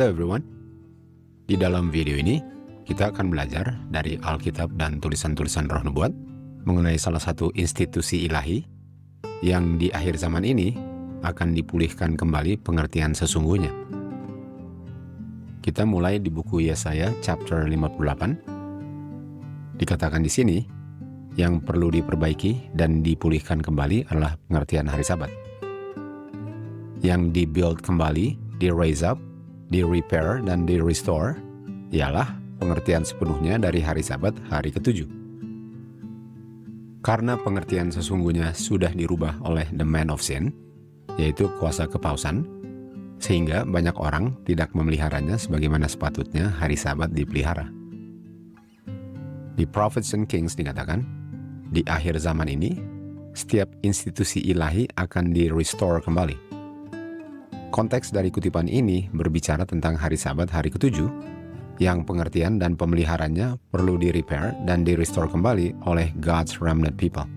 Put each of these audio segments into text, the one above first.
Halo everyone, di dalam video ini kita akan belajar dari Alkitab dan tulisan-tulisan Roh Nubuat mengenai salah satu institusi ilahi yang di akhir zaman ini akan dipulihkan kembali pengertian sesungguhnya. Kita mulai di buku Yesaya chapter 58. Dikatakan di sini, yang perlu diperbaiki dan dipulihkan kembali adalah pengertian hari Sabat. Yang di-build kembali, di-raise up, di-repair, dan di-restore ialah pengertian sepenuhnya dari hari Sabat hari ke-7. Karena pengertian sesungguhnya sudah dirubah oleh the man of sin, yaitu kuasa kepausan, sehingga banyak orang tidak memeliharanya sebagaimana sepatutnya hari Sabat dipelihara. Di Prophets and Kings dikatakan, di akhir zaman ini, setiap institusi ilahi akan di-restore kembali. Konteks dari kutipan ini berbicara tentang hari Sabat hari ke-7, yang pengertian dan pemeliharannya perlu di-repair dan di-restore kembali oleh God's remnant people.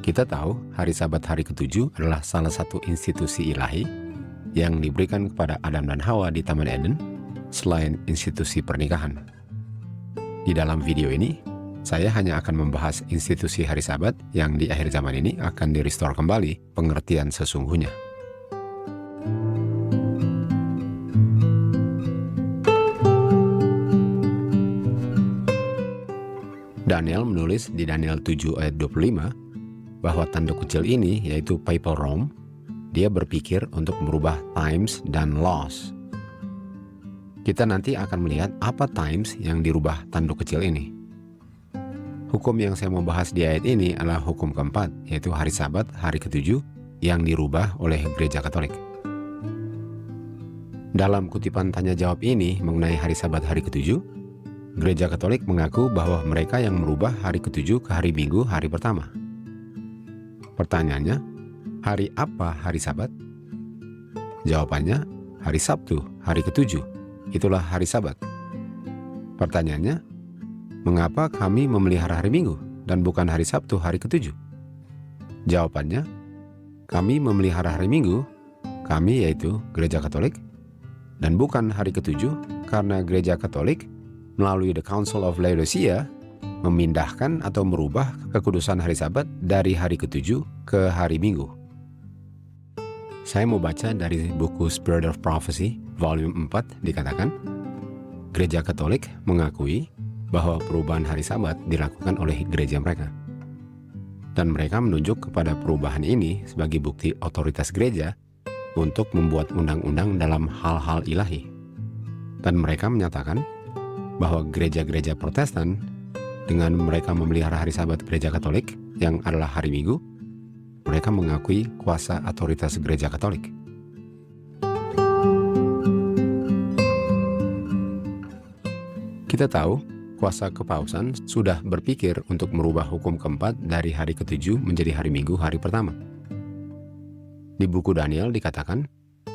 Kita tahu hari Sabat hari ke-7 adalah salah satu institusi ilahi yang diberikan kepada Adam dan Hawa di Taman Eden selain institusi pernikahan. Di dalam video ini, saya hanya akan membahas institusi hari Sabat yang di akhir zaman ini akan di-restore kembali pengertian sesungguhnya. Daniel menulis di Daniel 7 ayat 25 bahwa tanduk kecil ini, yaitu Papal Rome, dia berpikir untuk merubah times dan laws. Kita nanti akan melihat apa times yang dirubah tanduk kecil ini. Hukum yang saya mau bahas di ayat ini adalah hukum keempat, yaitu hari Sabat hari ke-7 yang dirubah oleh Gereja Katolik. Dalam kutipan tanya jawab ini mengenai hari Sabat hari ke-7, Gereja Katolik mengaku bahwa mereka yang merubah hari ke-7 ke hari Minggu hari pertama. Pertanyaannya, hari apa hari Sabat? Jawabannya, hari Sabtu, hari ke-7. Itulah hari Sabat. Pertanyaannya, mengapa kami memelihara hari Minggu dan bukan hari Sabtu, hari ke-7? Jawabannya, kami memelihara hari Minggu, kami yaitu Gereja Katolik, dan bukan hari ke-7 karena Gereja Katolik melalui The Council of Laodicea memindahkan atau merubah kekudusan hari Sabat dari hari ke-7 ke hari Minggu. Saya mau baca dari buku Spirit of Prophecy, volume 4, dikatakan, Gereja Katolik mengakui bahwa perubahan hari Sabat dilakukan oleh gereja mereka. Dan mereka menunjuk kepada perubahan ini sebagai bukti otoritas gereja untuk membuat undang-undang dalam hal-hal ilahi. Dan mereka menyatakan bahwa gereja-gereja Protestan dengan mereka memelihara hari Sabat Gereja Katolik yang adalah hari Minggu, mereka mengakui kuasa otoritas Gereja Katolik. Kita tahu kuasa kepausan sudah berpikir untuk merubah hukum keempat dari hari ke-7 menjadi hari Minggu hari pertama. Di buku Daniel dikatakan,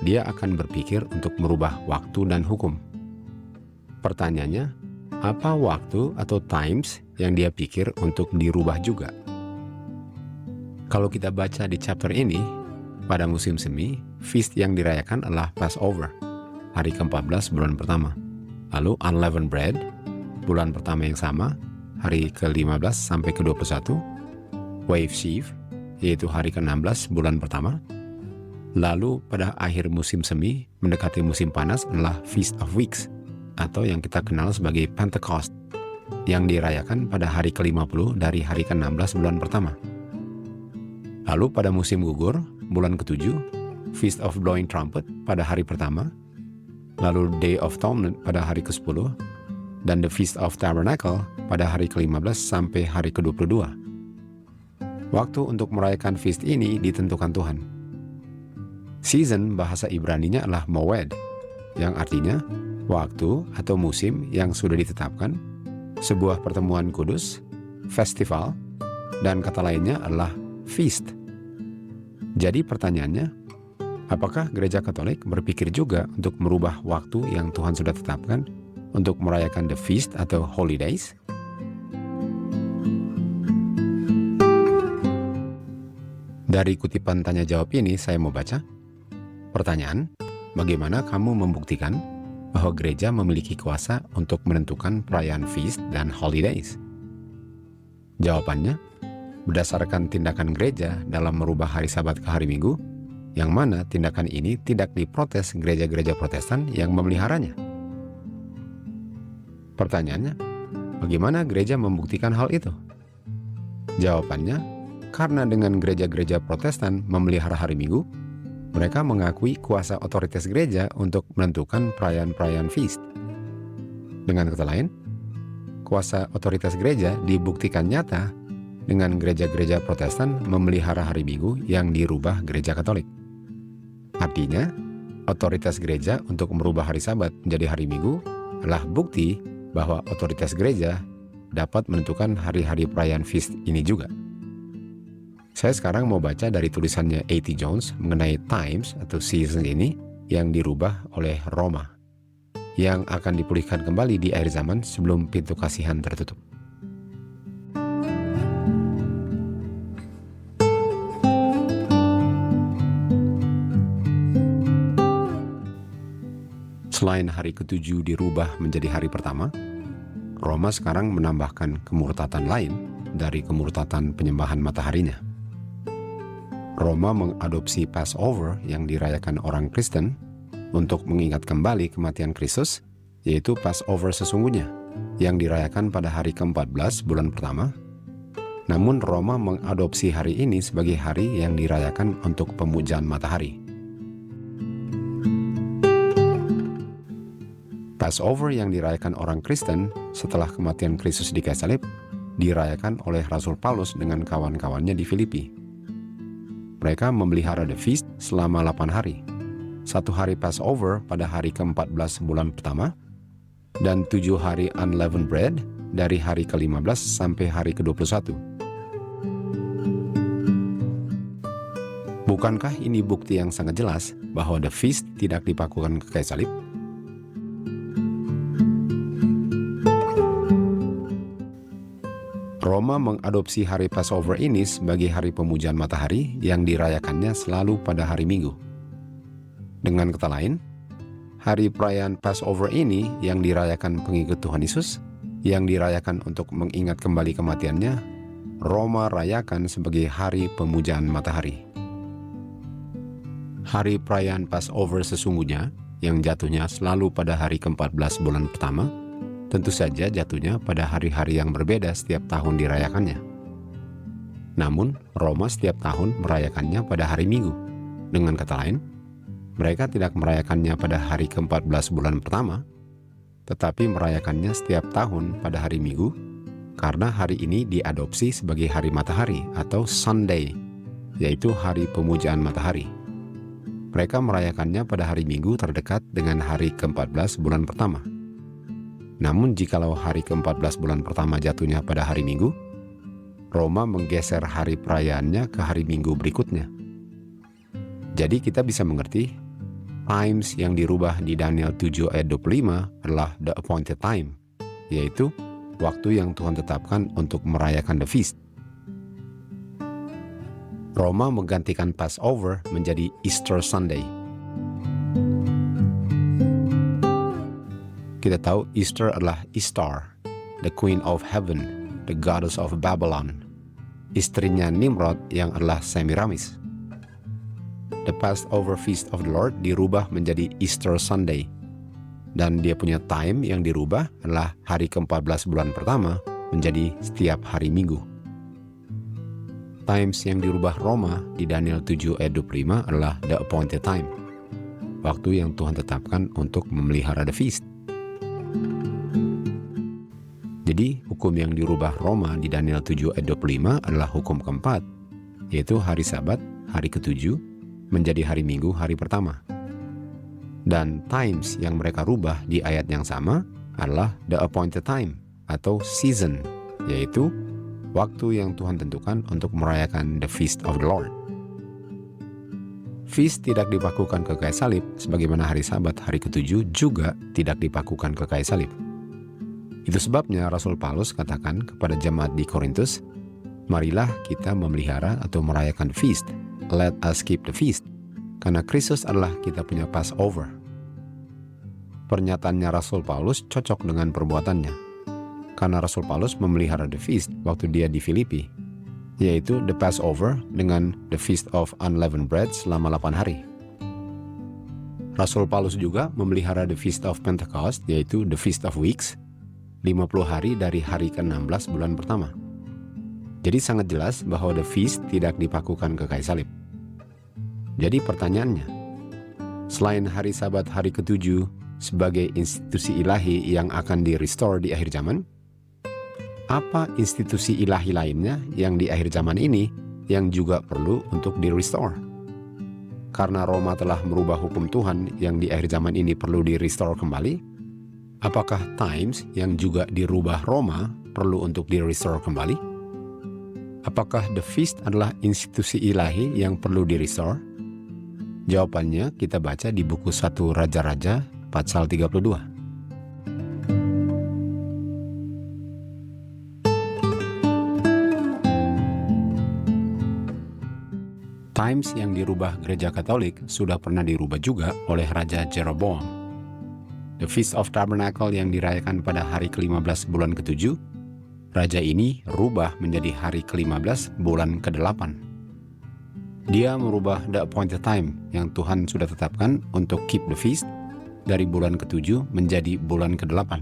dia akan berpikir untuk merubah waktu dan hukum. Pertanyaannya, apa waktu atau times yang dia pikir untuk dirubah juga? Kalau kita baca di chapter ini, pada musim semi, feast yang dirayakan adalah Passover, hari ke-14 bulan pertama. Lalu unleavened bread, bulan pertama yang sama, hari ke-15 sampai ke-21. Wave sheaf, yaitu hari ke-16 bulan pertama. Lalu pada akhir musim semi, mendekati musim panas adalah Feast of Weeks, atau yang kita kenal sebagai Pentecost, yang dirayakan pada hari ke-50 dari hari ke-16 bulan pertama. Lalu pada musim gugur, bulan ke-7, Feast of Blowing Trumpet pada hari pertama, lalu Day of Atonement pada hari ke-10, dan The Feast of Tabernacle pada hari ke-15 sampai hari ke-22. Waktu untuk merayakan feast ini ditentukan Tuhan. Season bahasa Ibraninya adalah Moed, yang artinya waktu atau musim yang sudah ditetapkan, sebuah pertemuan kudus, festival, dan kata lainnya adalah feast. Jadi pertanyaannya, apakah Gereja Katolik berpikir juga untuk merubah waktu yang Tuhan sudah tetapkan untuk merayakan the feast atau holidays? Dari kutipan tanya jawab ini saya mau baca. Pertanyaan, bagaimana kamu membuktikan bahwa gereja memiliki kuasa untuk menentukan perayaan feast dan holidays? Jawabannya, berdasarkan tindakan gereja dalam merubah hari Sabat ke hari Minggu, yang mana tindakan ini tidak diprotes gereja-gereja Protestan yang memeliharanya. Pertanyaannya, bagaimana gereja membuktikan hal itu? Jawabannya, karena dengan gereja-gereja Protestan memelihara hari Minggu, mereka mengakui kuasa otoritas gereja untuk menentukan perayaan-perayaan feast. Dengan kata lain, kuasa otoritas gereja dibuktikan nyata dengan gereja-gereja Protestan memelihara hari Minggu yang dirubah gereja Katolik. Artinya, otoritas gereja untuk merubah hari Sabat menjadi hari Minggu adalah bukti bahwa otoritas gereja dapat menentukan hari-hari perayaan feast ini juga. Saya sekarang mau baca dari tulisannya A.T. Jones mengenai times atau season ini yang dirubah oleh Roma, yang akan dipulihkan kembali di akhir zaman sebelum pintu kasihan tertutup. Selain hari ke-7 dirubah menjadi hari pertama, Roma sekarang menambahkan kemurtatan lain dari kemurtatan penyembahan mataharinya. Roma mengadopsi Passover yang dirayakan orang Kristen untuk mengingat kembali kematian Kristus, yaitu Passover sesungguhnya, yang dirayakan pada hari ke-14 bulan pertama. Namun Roma mengadopsi hari ini sebagai hari yang dirayakan untuk pemujaan matahari. Passover yang dirayakan orang Kristen setelah kematian Kristus di kayu salib dirayakan oleh Rasul Paulus dengan kawan-kawannya di Filipi. Mereka memelihara the feast selama 8 hari. 1 hari Passover pada hari ke-14 bulan pertama, dan 7 hari unleavened bread dari hari ke-15 sampai hari ke-21. Bukankah ini bukti yang sangat jelas bahwa the feast tidak dipakukan ke kayu salib? Roma mengadopsi hari Passover ini sebagai hari pemujaan matahari yang dirayakannya selalu pada hari Minggu. Dengan kata lain, hari perayaan Passover ini yang dirayakan pengikut Tuhan Yesus, yang dirayakan untuk mengingat kembali kematiannya, Roma rayakan sebagai hari pemujaan matahari. Hari perayaan Passover sesungguhnya, yang jatuhnya selalu pada hari ke-14 bulan pertama, tentu saja jatuhnya pada hari-hari yang berbeda setiap tahun dirayakannya. Namun, Roma setiap tahun merayakannya pada hari Minggu. Dengan kata lain, mereka tidak merayakannya pada hari ke-14 bulan pertama, tetapi merayakannya setiap tahun pada hari Minggu, karena hari ini diadopsi sebagai hari matahari atau Sunday, yaitu hari pemujaan matahari. Mereka merayakannya pada hari Minggu terdekat dengan hari ke-14 bulan pertama. Namun jikalau hari ke-14 bulan pertama jatuhnya pada hari Minggu, Roma menggeser hari perayaannya ke hari Minggu berikutnya. Jadi kita bisa mengerti, times yang dirubah di Daniel 7 ayat 25 adalah the appointed time, yaitu waktu yang Tuhan tetapkan untuk merayakan the feast. Roma menggantikan Passover menjadi Easter Sunday. Kita tahu Easter adalah Ishtar, the Queen of Heaven, the Goddess of Babylon, istrinya Nimrod yang adalah Semiramis. The Passover Feast of the Lord dirubah menjadi Easter Sunday, dan dia punya time yang dirubah adalah hari ke-14 bulan pertama menjadi setiap hari Minggu. Times yang dirubah Roma di Daniel 7 ayat 25 adalah the appointed time, waktu yang Tuhan tetapkan untuk memelihara the feast. Jadi, hukum yang dirubah Roma di Daniel 7 ayat 25 adalah hukum keempat, yaitu hari Sabat, hari ke-7, menjadi hari Minggu, hari pertama. Dan times yang mereka rubah di ayat yang sama adalah the appointed time, atau season, yaitu waktu yang Tuhan tentukan untuk merayakan the feast of the Lord. Feast tidak dipakukan ke kayu salib, sebagaimana hari Sabat, hari ke-7 juga tidak dipakukan ke kayu salib. Itu sebabnya Rasul Paulus katakan kepada jemaat di Korintus, marilah kita memelihara atau merayakan feast, let us keep the feast, karena Kristus adalah kita punya Passover. Pernyataannya Rasul Paulus cocok dengan perbuatannya, karena Rasul Paulus memelihara the feast waktu dia di Filipi, yaitu the Passover dengan the Feast of Unleavened Bread selama 8 hari. Rasul Paulus juga memelihara the Feast of Pentecost, yaitu the Feast of Weeks, 50 hari dari hari ke-16 bulan pertama. Jadi sangat jelas bahwa the feast tidak dipakukan ke kayu salib. Jadi pertanyaannya, selain hari Sabat hari ke-7 sebagai institusi ilahi yang akan di-restore di akhir zaman, apa institusi ilahi lainnya yang di akhir zaman ini yang juga perlu untuk di-restore? Karena Roma telah merubah hukum Tuhan yang di akhir zaman ini perlu di-restore kembali, apakah times yang juga dirubah Roma perlu untuk di-restore kembali? Apakah the feast adalah institusi ilahi yang perlu di-restore? Jawabannya kita baca di buku 1 Raja-Raja pasal 32. Times yang dirubah gereja Katolik sudah pernah dirubah juga oleh Raja Jeroboam. The Feast of Tabernacle yang dirayakan pada hari ke-15 bulan ke-7, raja ini rubah menjadi hari ke-15 bulan ke-8. Dia merubah the appointed time yang Tuhan sudah tetapkan untuk keep the feast dari bulan ke-7 menjadi bulan ke-8.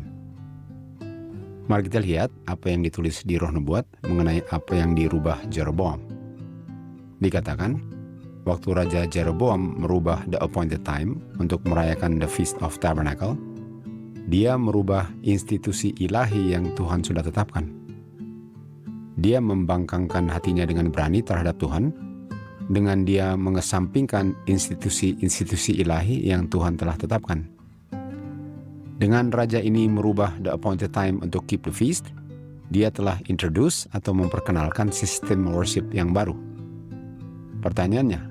Mari kita lihat apa yang ditulis di Roh Nubuat mengenai apa yang dirubah Jeroboam. Dikatakan, waktu Raja Jeroboam merubah the appointed time untuk merayakan the Feast of Tabernacle, dia merubah institusi ilahi yang Tuhan sudah tetapkan. Dia membangkangkan hatinya dengan berani terhadap Tuhan, dengan dia mengesampingkan institusi-institusi ilahi yang Tuhan telah tetapkan. Dengan raja ini merubah the appointed time untuk keep the feast, dia telah introduce atau memperkenalkan sistem worship yang baru. Pertanyaannya,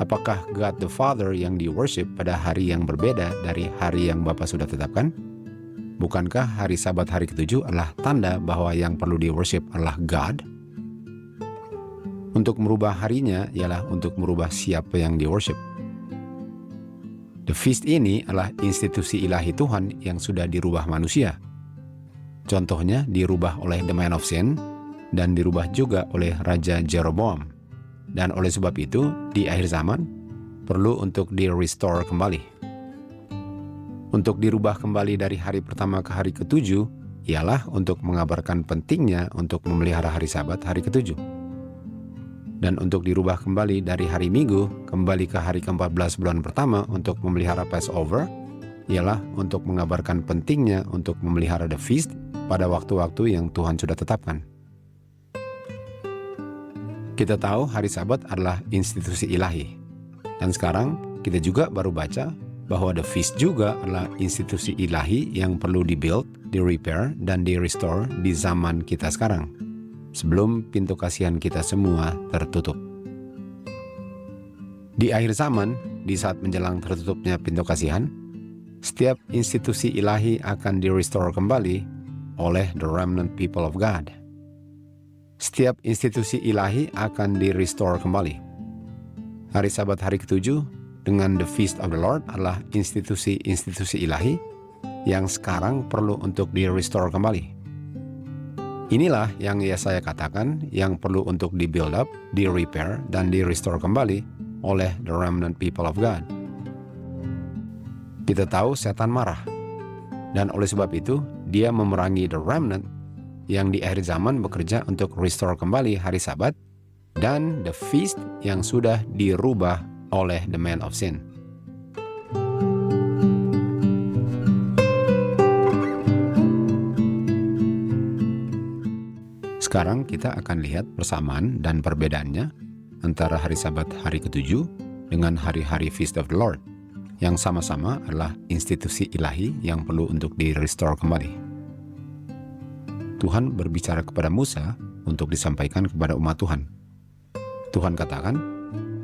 apakah God the Father yang di-worship pada hari yang berbeda dari hari yang Bapa sudah tetapkan? Bukankah hari Sabat hari ke-7 adalah tanda bahwa yang perlu di-worship adalah God? Untuk merubah harinya ialah untuk merubah siapa yang di-worship. The feast ini adalah institusi ilahi Tuhan yang sudah dirubah manusia. Contohnya dirubah oleh the man of sin dan dirubah juga oleh Raja Jeroboam. Dan oleh sebab itu, di akhir zaman, perlu untuk di-restore kembali. Untuk dirubah kembali dari hari pertama ke hari ke-7, ialah untuk mengabarkan pentingnya untuk memelihara hari Sabat hari ke-7. Dan untuk dirubah kembali dari hari Minggu kembali ke hari ke-14 bulan pertama untuk memelihara Passover, ialah untuk mengabarkan pentingnya untuk memelihara the feast pada waktu-waktu yang Tuhan sudah tetapkan. Kita tahu hari Sabat adalah institusi ilahi. Dan sekarang kita juga baru baca bahwa the feast juga adalah institusi ilahi yang perlu di-build, di-repair, dan di-restore di zaman kita sekarang, sebelum pintu kasihan kita semua tertutup. Di akhir zaman, di saat menjelang tertutupnya pintu kasihan, setiap institusi ilahi akan di-restore kembali oleh the remnant people of God. Setiap institusi ilahi akan di-restore kembali. Hari Sabat hari ke-7 dengan the Feast of the Lord adalah institusi-institusi ilahi yang sekarang perlu untuk di-restore kembali. Inilah yang Yesaya katakan yang perlu untuk di-build up, di-repair, dan di-restore kembali oleh the remnant people of God. Kita tahu setan marah, dan oleh sebab itu dia memerangi the remnant yang di akhir zaman bekerja untuk restore kembali hari Sabat dan the feast yang sudah dirubah oleh the man of sin. Sekarang kita akan lihat persamaan dan perbedaannya antara hari Sabat hari ke-7 dengan hari-hari Feast of the Lord, yang sama-sama adalah institusi ilahi yang perlu untuk di-restore kembali. Tuhan berbicara kepada Musa untuk disampaikan kepada umat Tuhan. Tuhan katakan,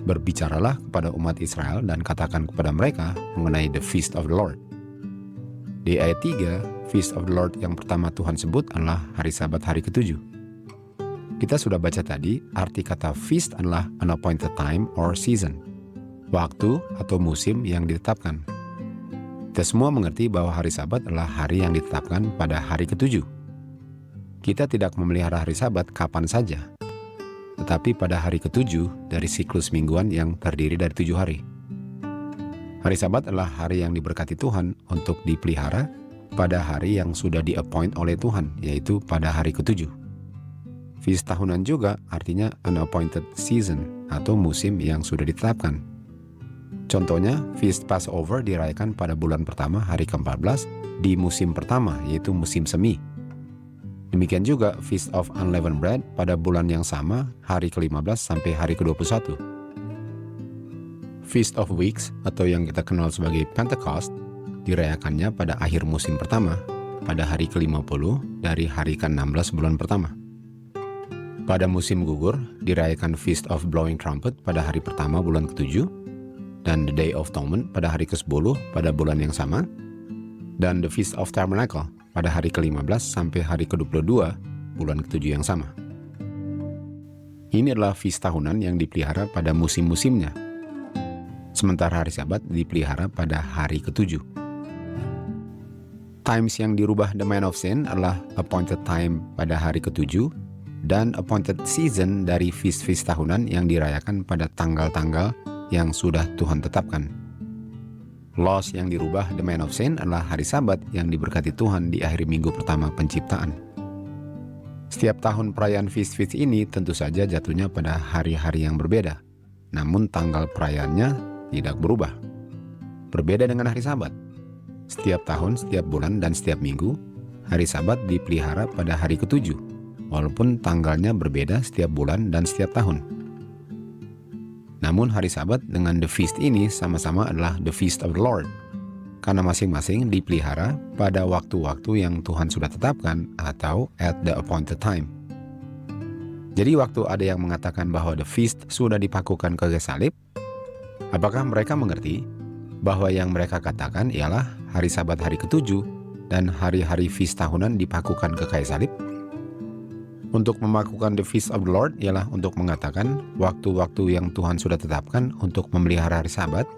berbicaralah kepada umat Israel dan katakan kepada mereka mengenai the Feast of the Lord. Di ayat 3, Feast of the Lord yang pertama Tuhan sebut adalah hari Sabat hari ke-7. Kita sudah baca tadi, arti kata feast adalah an appointed time or season. waktu atau musim yang ditetapkan. Kita semua mengerti bahwa hari Sabat adalah hari yang ditetapkan pada hari ketujuh. Kita tidak memelihara hari Sabat kapan saja, tetapi pada hari ketujuh dari siklus mingguan yang terdiri dari 7 hari. Hari Sabat adalah hari yang diberkati Tuhan untuk dipelihara pada hari yang sudah di-appoint oleh Tuhan, yaitu pada hari ketujuh. Feast tahunan juga artinya unappointed season atau musim yang sudah ditetapkan. Contohnya, Feast Passover dirayakan pada bulan pertama hari ke-14 di musim pertama, yaitu musim semi. Demikian juga Feast of Unleavened Bread pada bulan yang sama hari ke-15 sampai hari ke-21. Feast of Weeks atau yang kita kenal sebagai Pentecost dirayakannya pada akhir musim pertama pada hari ke-50 dari hari ke-16 bulan pertama. Pada musim gugur dirayakan Feast of Blowing Trumpet pada hari pertama bulan ke-7 dan The Day of Atonement pada hari ke-10 pada bulan yang sama, dan The Feast of Tabernacle pada hari ke-15 sampai hari ke-22 bulan ke-7 yang sama. Ini adalah feast tahunan yang dipelihara pada musim-musimnya, sementara hari Sabat dipelihara pada hari ke-7. Times yang dirubah the Man of Sin adalah appointed time pada hari ke-7 dan appointed season dari feast-feast tahunan yang dirayakan pada tanggal-tanggal yang sudah Tuhan tetapkan. Laws yang dirubah the Man of Sin adalah hari Sabat yang diberkati Tuhan di akhir minggu pertama penciptaan. Setiap tahun perayaan feast-feast ini tentu saja jatuhnya pada hari-hari yang berbeda, namun tanggal perayaannya tidak berubah. Berbeda dengan hari Sabat. Setiap tahun, setiap bulan, dan setiap minggu, hari Sabat dipelihara pada hari ke-7, walaupun tanggalnya berbeda setiap bulan dan setiap tahun. Namun hari Sabat dengan the feast ini sama-sama adalah the feast of the Lord, karena masing-masing dipelihara pada waktu-waktu yang Tuhan sudah tetapkan atau at the appointed time. Jadi waktu ada yang mengatakan bahwa the feast sudah dipakukan ke kayu salib, apakah mereka mengerti bahwa yang mereka katakan ialah hari Sabat hari ke-7 dan hari-hari feast tahunan dipakukan ke kayu salib? Untuk memakukan the feast of the Lord ialah untuk mengatakan waktu-waktu yang Tuhan sudah tetapkan untuk memelihara hari Sabat,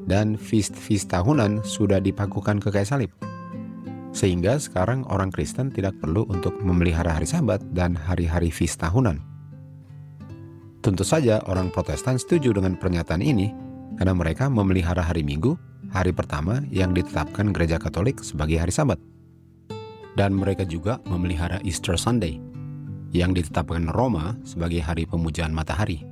dan feast-feast tahunan sudah dipakukan ke kayu salib. Sehingga sekarang orang Kristen tidak perlu untuk memelihara hari Sabat dan hari-hari feast tahunan. Tentu saja orang Protestan setuju dengan pernyataan ini karena mereka memelihara hari Minggu, hari pertama yang ditetapkan Gereja Katolik sebagai hari Sabat. Dan mereka juga memelihara Easter Sunday yang ditetapkan Roma sebagai hari pemujaan matahari,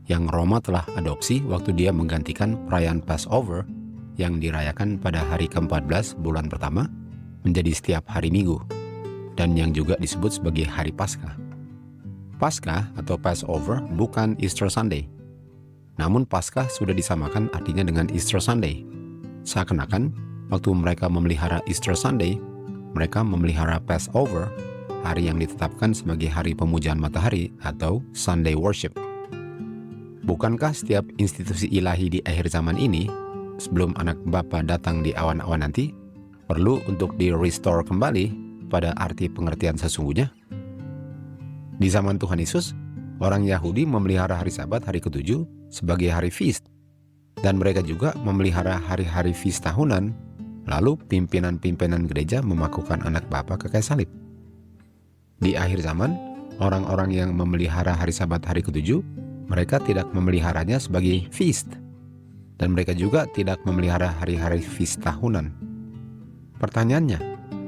yang Roma telah adopsi waktu dia menggantikan perayaan Passover yang dirayakan pada hari ke-14 bulan pertama menjadi setiap hari Minggu, dan yang juga disebut sebagai hari Paskah. Paskah atau Passover bukan Easter Sunday, namun Paskah sudah disamakan artinya dengan Easter Sunday. Seakan-akan waktu mereka memelihara Easter Sunday, mereka memelihara Passover, hari yang ditetapkan sebagai hari pemujaan matahari atau Sunday Worship. Bukankah setiap institusi ilahi di akhir zaman ini, sebelum anak Bapa datang di awan-awan nanti, perlu untuk di-restore kembali pada arti pengertian sesungguhnya? Di zaman Tuhan Yesus, orang Yahudi memelihara hari Sabat hari ke-7 sebagai hari feast, dan mereka juga memelihara hari-hari feast tahunan, lalu pimpinan-pimpinan gereja memakukan anak Bapa ke kayu salib. Di akhir zaman, orang-orang yang memelihara hari Sabat hari ke-7, mereka tidak memeliharanya sebagai feast, dan mereka juga tidak memelihara hari-hari feast tahunan. Pertanyaannya,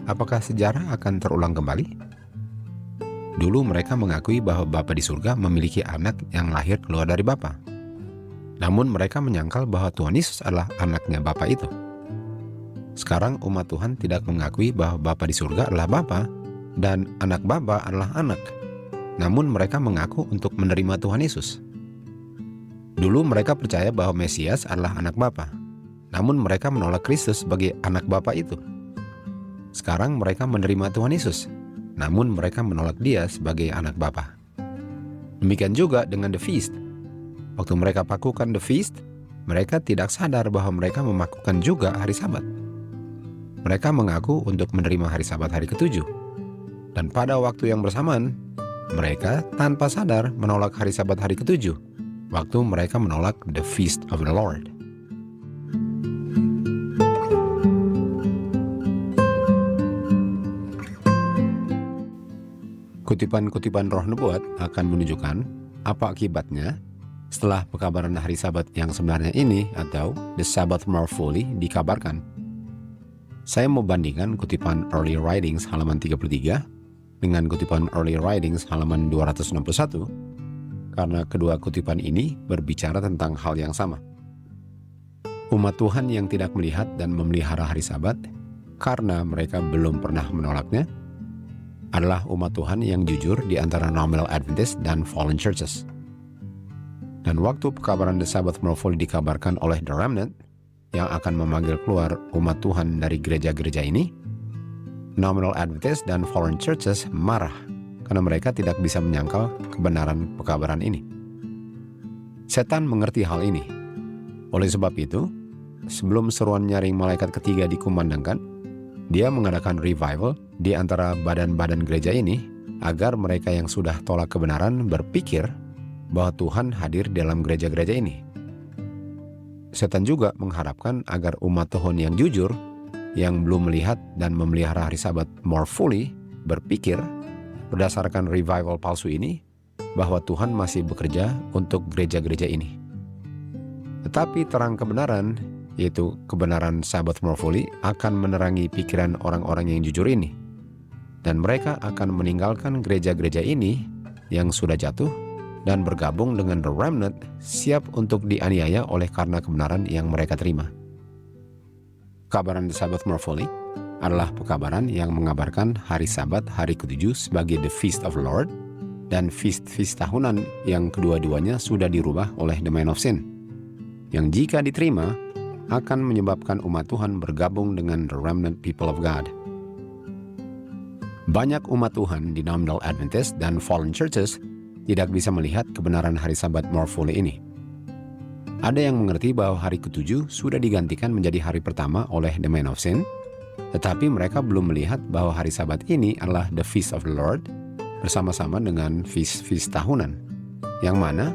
apakah sejarah akan terulang kembali? Dulu mereka mengakui bahwa Bapa di surga memiliki anak yang lahir keluar dari Bapa. Namun mereka menyangkal bahwa Tuhan Yesus adalah anaknya Bapa itu. Sekarang umat Tuhan tidak mengakui bahwa Bapa di surga adalah Bapa dan anak Bapa adalah anak. Namun mereka mengaku untuk menerima Tuhan Yesus. Dulu mereka percaya bahwa Mesias adalah anak Bapa, namun mereka menolak Kristus sebagai anak Bapa itu. Sekarang mereka menerima Tuhan Yesus, namun mereka menolak Dia sebagai anak Bapa. Demikian juga dengan the feast. Waktu mereka pakukan the feast, mereka tidak sadar bahwa mereka memakukan juga hari Sabat. Mereka mengaku untuk menerima hari Sabat hari ke-7. Dan pada waktu yang bersamaan, mereka tanpa sadar menolak hari Sabat hari ke-7 waktu mereka menolak the feast of the Lord. Kutipan-kutipan roh nubuat akan menunjukkan apa akibatnya setelah pekabaran hari Sabat yang sebenarnya ini atau the Sabbath more fully dikabarkan. Saya mau bandingkan kutipan Early Writings halaman 33 dengan kutipan Early Writings halaman 261 karena kedua kutipan ini berbicara tentang hal yang sama. Umat Tuhan yang tidak melihat dan memelihara hari Sabat karena mereka belum pernah menolaknya adalah umat Tuhan yang jujur di antara nominal Adventist dan fallen churches. Dan waktu pekabaran the Sabbath more fully dikabarkan oleh the remnant yang akan memanggil keluar umat Tuhan dari gereja-gereja ini, nominal Adventist dan fallen churches marah karena mereka tidak bisa menyangkal kebenaran pekabaran ini. Setan mengerti hal ini. Oleh sebab itu, sebelum seruan nyaring malaikat ketiga dikumandangkan, dia mengadakan revival di antara badan-badan gereja ini agar mereka yang sudah tolak kebenaran berpikir bahwa Tuhan hadir dalam gereja-gereja ini. Setan juga mengharapkan agar umat Tuhan yang jujur, yang belum melihat dan memelihara hari Sabat more fully, berpikir berdasarkan revival palsu ini bahwa Tuhan masih bekerja untuk gereja-gereja ini. Tetapi terang kebenaran, yaitu kebenaran Sabbath more fully, akan menerangi pikiran orang-orang yang jujur ini. Dan mereka akan meninggalkan gereja-gereja ini yang sudah jatuh dan bergabung dengan the remnant siap untuk dianiaya oleh karena kebenaran yang mereka terima. Kabaran the Sabbath more fully adalah pekabaran yang mengabarkan hari Sabat hari ke-7 sebagai the feast of the Lord dan feast tahunan yang kedua-duanya sudah dirubah oleh the man of sin, yang jika diterima akan menyebabkan umat Tuhan bergabung dengan the remnant people of God. Banyak umat Tuhan di nominal Adventist dan fallen churches tidak bisa melihat kebenaran hari Sabat more fully ini. Ada yang mengerti bahwa hari ke-7 sudah digantikan menjadi hari pertama oleh the man of sin, tetapi mereka belum melihat bahwa hari Sabat ini adalah the feast of the Lord bersama-sama dengan feast tahunan, yang mana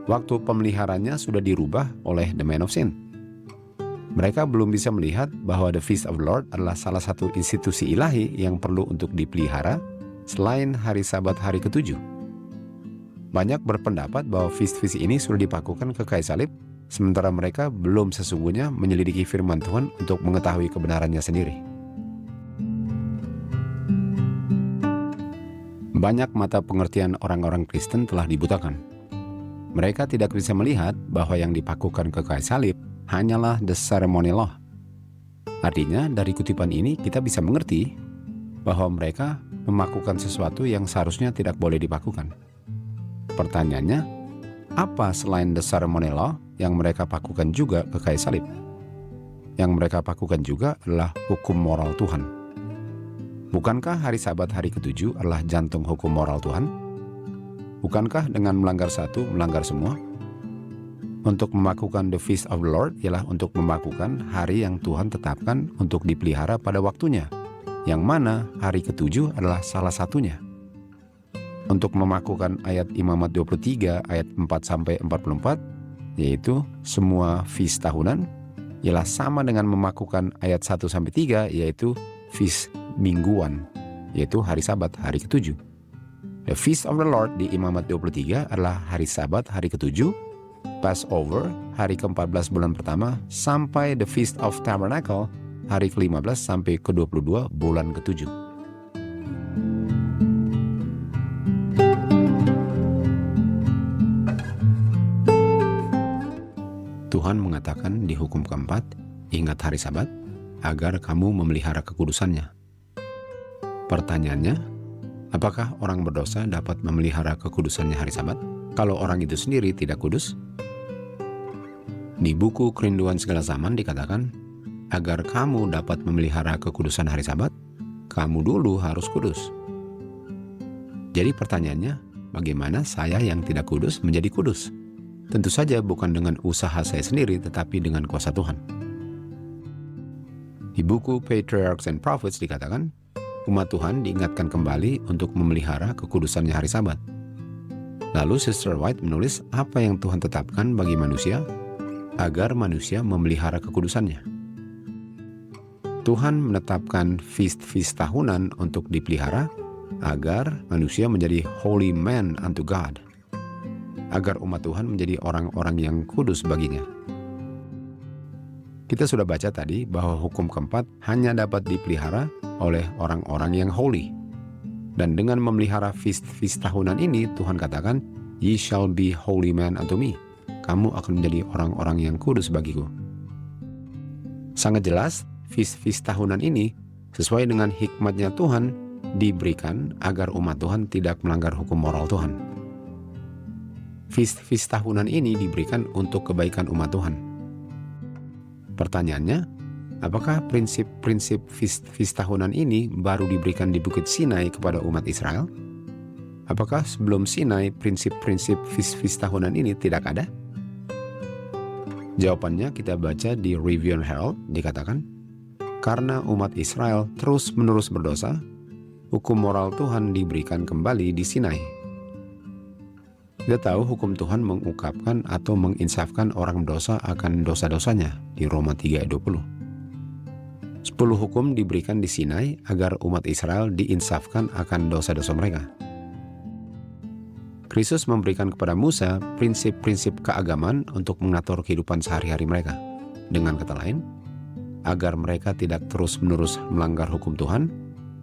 waktu pemeliharanya sudah dirubah oleh the man of sin. Mereka belum bisa melihat bahwa the Feast of the Lord adalah salah satu institusi ilahi yang perlu untuk dipelihara selain hari Sabat hari ke-7. Banyak berpendapat bahwa feast ini sudah dipakukan ke kayu salib, sementara mereka belum sesungguhnya menyelidiki firman Tuhan untuk mengetahui kebenarannya sendiri. Banyak mata pengertian orang-orang Kristen telah dibutakan. Mereka tidak bisa melihat bahwa yang dipakukan ke kayu salib hanyalah the ceremony law. Artinya dari kutipan ini kita bisa mengerti bahwa mereka memakukan sesuatu yang seharusnya tidak boleh dipakukan. Pertanyaannya, apa selain the ceremony law yang mereka pakukan juga ke kayu salib? Yang mereka pakukan juga adalah hukum moral Tuhan. Bukankah hari Sabat hari ke-7 adalah jantung hukum moral Tuhan? Bukankah dengan melanggar satu, melanggar semua? Untuk memakukan the feast of the Lord ialah untuk memakukan hari yang Tuhan tetapkan untuk dipelihara pada waktunya, yang mana hari ke-7 adalah salah satunya. Untuk memakukan ayat Imamat 23 ayat 4-44, yaitu semua feast tahunan, ialah sama dengan memakukan ayat 1-3, yaitu feast mingguan, yaitu hari Sabat hari ke-7. The feast of the Lord di Imamat 23 adalah hari Sabat hari ke-7, Passover hari ke-14 bulan pertama, sampai the Feast of Tabernacle hari ke-15 sampai ke-22 bulan ke-7. Tuhan mengatakan di hukum keempat, ingat hari Sabat, agar kamu memelihara kekudusannya. Pertanyaannya, apakah orang berdosa dapat memelihara kekudusannya hari Sabat kalau orang itu sendiri tidak kudus? Di buku Kerinduan Segala Zaman dikatakan, agar kamu dapat memelihara kekudusan hari Sabat, kamu dulu harus kudus. Jadi pertanyaannya, bagaimana saya yang tidak kudus menjadi kudus? Tentu saja bukan dengan usaha saya sendiri, tetapi dengan kuasa Tuhan. Di buku Patriarchs and Prophets dikatakan, umat Tuhan diingatkan kembali untuk memelihara kekudusannya hari Sabat. Lalu Sister White menulis apa yang Tuhan tetapkan bagi manusia agar manusia memelihara kekudusannya. Tuhan menetapkan feast-feast tahunan untuk dipelihara agar manusia menjadi holy man unto God, agar umat Tuhan menjadi orang-orang yang kudus baginya. Kita sudah baca tadi bahwa hukum keempat hanya dapat dipelihara oleh orang-orang yang holy. Dan dengan memelihara feast-feast tahunan ini, Tuhan katakan, "Ye shall be holy men unto me." Kamu akan menjadi orang-orang yang kudus bagiku. Sangat jelas, feast-feast tahunan ini sesuai dengan hikmatnya Tuhan diberikan agar umat Tuhan tidak melanggar hukum moral Tuhan. Feast-feast tahunan ini diberikan untuk kebaikan umat Tuhan. Pertanyaannya, apakah prinsip-prinsip feast tahunan ini baru diberikan di Bukit Sinai kepada umat Israel? Apakah sebelum Sinai prinsip-prinsip feast tahunan ini tidak ada? Jawabannya kita baca di Review and Herald, dikatakan, karena umat Israel terus-menerus berdosa, hukum moral Tuhan diberikan kembali di Sinai. Kita tahu hukum Tuhan mengungkapkan atau menginsafkan orang berdosa akan dosa-dosanya di Roma 3 ayat 20. 10 hukum diberikan di Sinai agar umat Israel diinsafkan akan dosa-dosa mereka. Kristus memberikan kepada Musa prinsip-prinsip keagamaan untuk mengatur kehidupan sehari-hari mereka. Dengan kata lain, agar mereka tidak terus-menerus melanggar hukum Tuhan,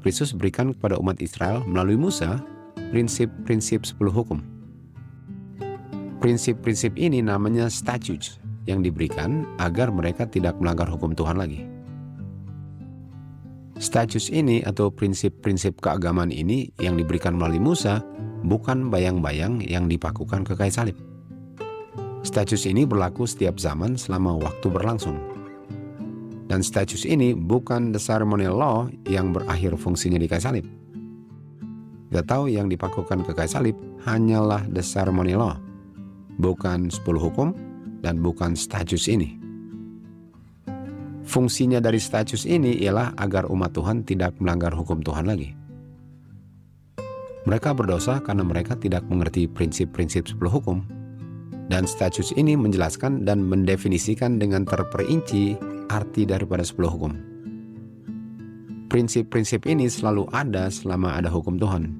Kristus berikan kepada umat Israel melalui Musa prinsip-prinsip 10 hukum. Prinsip-prinsip ini namanya statutes yang diberikan agar mereka tidak melanggar hukum Tuhan lagi. Statutes ini atau prinsip-prinsip keagamaan ini yang diberikan melalui Musa bukan bayang-bayang yang dipakukan ke kayu salib. Statutes ini berlaku setiap zaman selama waktu berlangsung. Dan statutes ini bukan the ceremonial law yang berakhir fungsinya di kayu salib. Kita tahu yang dipakukan ke kayu salib hanyalah the ceremonial law, bukan 10 hukum dan bukan statutes ini. Fungsinya dari statutes ini ialah agar umat Tuhan tidak melanggar hukum Tuhan lagi. Mereka berdosa karena mereka tidak mengerti prinsip-prinsip 10 hukum. Dan statutes ini menjelaskan dan mendefinisikan dengan terperinci arti daripada 10 hukum. Prinsip-prinsip ini selalu ada selama ada hukum Tuhan.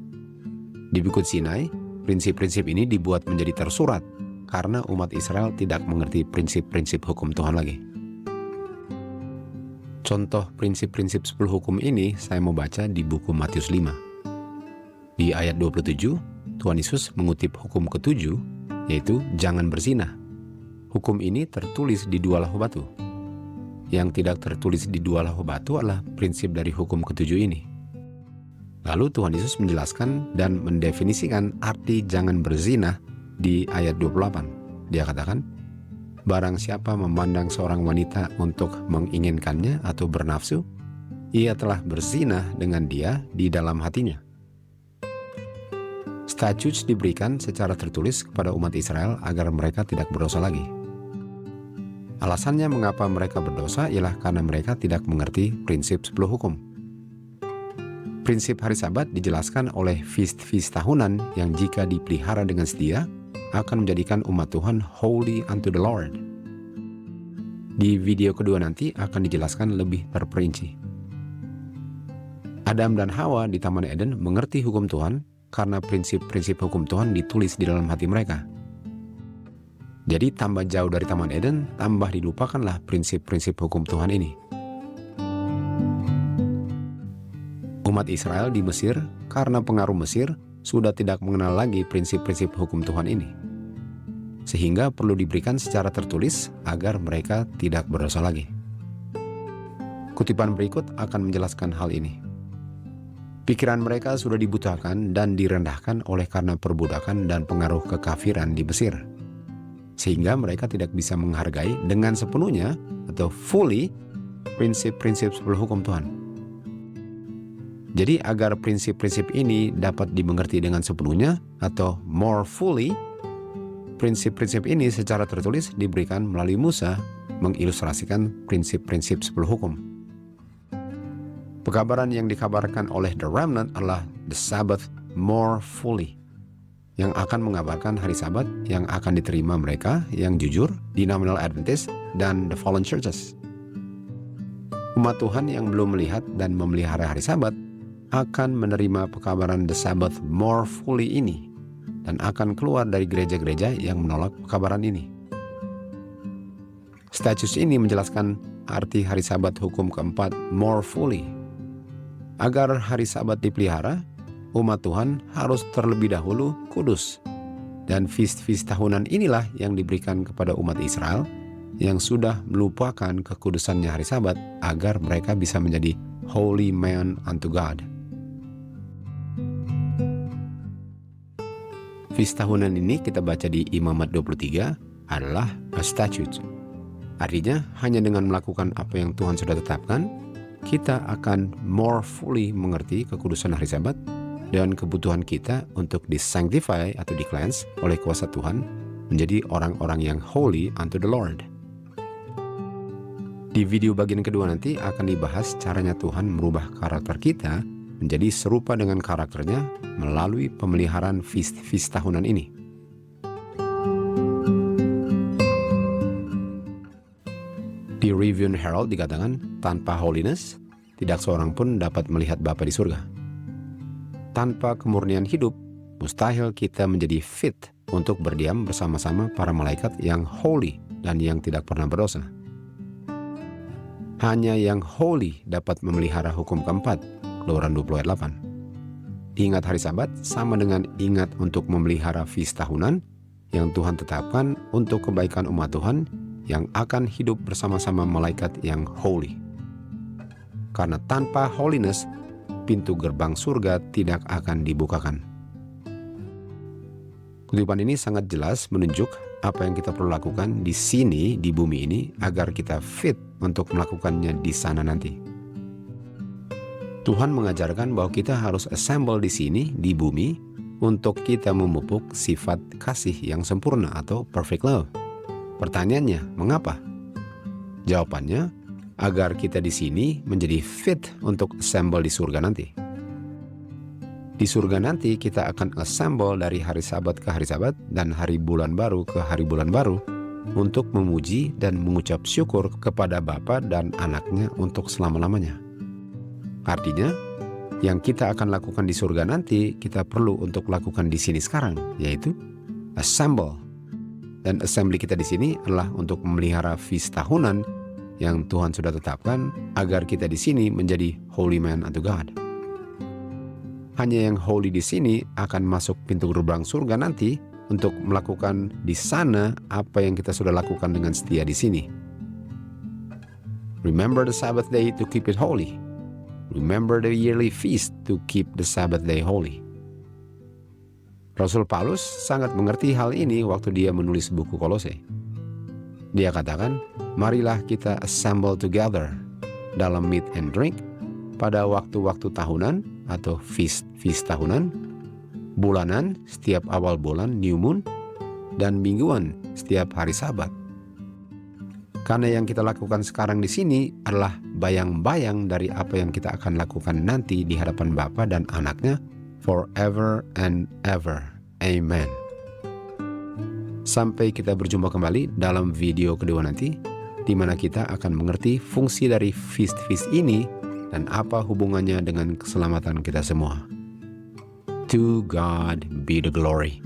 Di Bukit Sinai, prinsip-prinsip ini dibuat menjadi tersurat karena umat Israel tidak mengerti prinsip-prinsip hukum Tuhan lagi. Contoh prinsip-prinsip 10 hukum ini saya mau baca di buku Matius 5. Di ayat 27, Tuhan Yesus mengutip hukum ke-7, yaitu jangan berzina. Hukum ini tertulis di 2 lahu batu. Yang tidak tertulis di 2 lahu batu adalah prinsip dari hukum ke-7 ini. Lalu Tuhan Yesus menjelaskan dan mendefinisikan arti jangan berzina di ayat 28. Dia katakan, barang siapa memandang seorang wanita untuk menginginkannya atau bernafsu, ia telah berzina dengan dia di dalam hatinya. Statutes diberikan secara tertulis kepada umat Israel agar mereka tidak berdosa lagi. Alasannya mengapa mereka berdosa ialah karena mereka tidak mengerti prinsip 10 hukum. Prinsip hari Sabat dijelaskan oleh feast tahunan yang jika dipelihara dengan setia, akan menjadikan umat Tuhan holy unto the Lord. Di video kedua nanti akan dijelaskan lebih terperinci. Adam dan Hawa di Taman Eden mengerti hukum Tuhan karena prinsip-prinsip hukum Tuhan ditulis di dalam hati mereka. Jadi tambah jauh dari Taman Eden, tambah dilupakanlah prinsip-prinsip hukum Tuhan ini. Umat Israel di Mesir karena pengaruh Mesir sudah tidak mengenal lagi prinsip-prinsip hukum Tuhan ini. Sehingga perlu diberikan secara tertulis agar mereka tidak berdosa lagi. Kutipan berikut akan menjelaskan hal ini. Pikiran mereka sudah dibutakan dan direndahkan oleh karena perbudakan dan pengaruh kekafiran di Mesir. Sehingga mereka tidak bisa menghargai dengan sepenuhnya atau fully prinsip-prinsip 10 hukum Tuhan. Jadi agar prinsip-prinsip ini dapat dimengerti dengan sepenuhnya atau more fully, prinsip-prinsip ini secara tertulis diberikan melalui Musa mengilustrasikan prinsip-prinsip 10 hukum. Pekabaran yang dikabarkan oleh The Remnant adalah the Sabbath more fully, yang akan mengabarkan hari Sabat yang akan diterima mereka yang jujur, Denominational Adventist, dan The Fallen Churches. Umat Tuhan yang belum melihat dan memelihara hari Sabat akan menerima pekabaran The Sabbath more fully ini dan akan keluar dari gereja-gereja yang menolak pekabaran ini. Status ini menjelaskan arti hari Sabat hukum keempat more fully. Agar hari Sabat dipelihara, umat Tuhan harus terlebih dahulu kudus. Dan feast-feast tahunan inilah yang diberikan kepada umat Israel yang sudah melupakan kekudusannya hari Sabat agar mereka bisa menjadi holy man unto God. Feast tahunan ini kita baca di Imamat 23 adalah a statute. Artinya hanya dengan melakukan apa yang Tuhan sudah tetapkan, kita akan more fully mengerti kekudusan hari Sabat dan kebutuhan kita untuk disanctify atau di-cleanse oleh kuasa Tuhan menjadi orang-orang yang holy unto the Lord. Di video bagian kedua nanti akan dibahas caranya Tuhan merubah karakter kita menjadi serupa dengan karakternya melalui pemeliharaan feast tahunan ini. Di Review and Herald dikatakan, tanpa holiness, tidak seorang pun dapat melihat Bapa di surga. Tanpa kemurnian hidup, mustahil kita menjadi fit untuk berdiam bersama-sama para malaikat yang holy dan yang tidak pernah berdosa. Hanya yang holy dapat memelihara hukum keempat, Keluaran 20 ayat 8. Ingat hari Sabat sama dengan ingat untuk memelihara feast tahunan yang Tuhan tetapkan untuk kebaikan umat Tuhan yang akan hidup bersama-sama malaikat yang holy. Karena tanpa holiness, pintu gerbang surga tidak akan dibukakan. Kutipan ini sangat jelas menunjuk apa yang kita perlu lakukan di sini, di bumi ini, agar kita fit untuk melakukannya di sana nanti. Tuhan mengajarkan bahwa kita harus assemble di sini, di bumi, untuk kita memupuk sifat kasih yang sempurna atau perfect love. Pertanyaannya, mengapa? Jawabannya, agar kita di sini menjadi fit untuk assemble di surga nanti. Di surga nanti kita akan assemble dari hari Sabat ke hari Sabat dan hari bulan baru ke hari bulan baru untuk memuji dan mengucap syukur kepada Bapa dan Anaknya untuk selama-lamanya. Artinya, yang kita akan lakukan di surga nanti kita perlu untuk lakukan di sini sekarang, yaitu assemble. Dan assembly kita di sini adalah untuk memelihara feast tahunan yang Tuhan sudah tetapkan agar kita di sini menjadi holy man unto God. Hanya yang holy di sini akan masuk pintu gerbang surga nanti untuk melakukan di sana apa yang kita sudah lakukan dengan setia di sini. Remember the Sabbath day to keep it holy. Remember the yearly feast to keep the Sabbath day holy. Rasul Paulus sangat mengerti hal ini waktu dia menulis buku Kolose. Dia katakan, marilah kita assemble together dalam meat and drink pada waktu-waktu tahunan atau feast tahunan, bulanan setiap awal bulan new moon, dan mingguan setiap hari Sabat. Karena yang kita lakukan sekarang di sini adalah bayang-bayang dari apa yang kita akan lakukan nanti di hadapan Bapa dan Anaknya forever and ever. Amen. Sampai kita berjumpa kembali dalam video kedua nanti, di mana kita akan mengerti fungsi dari feast ini dan apa hubungannya dengan keselamatan kita semua. To God be the glory.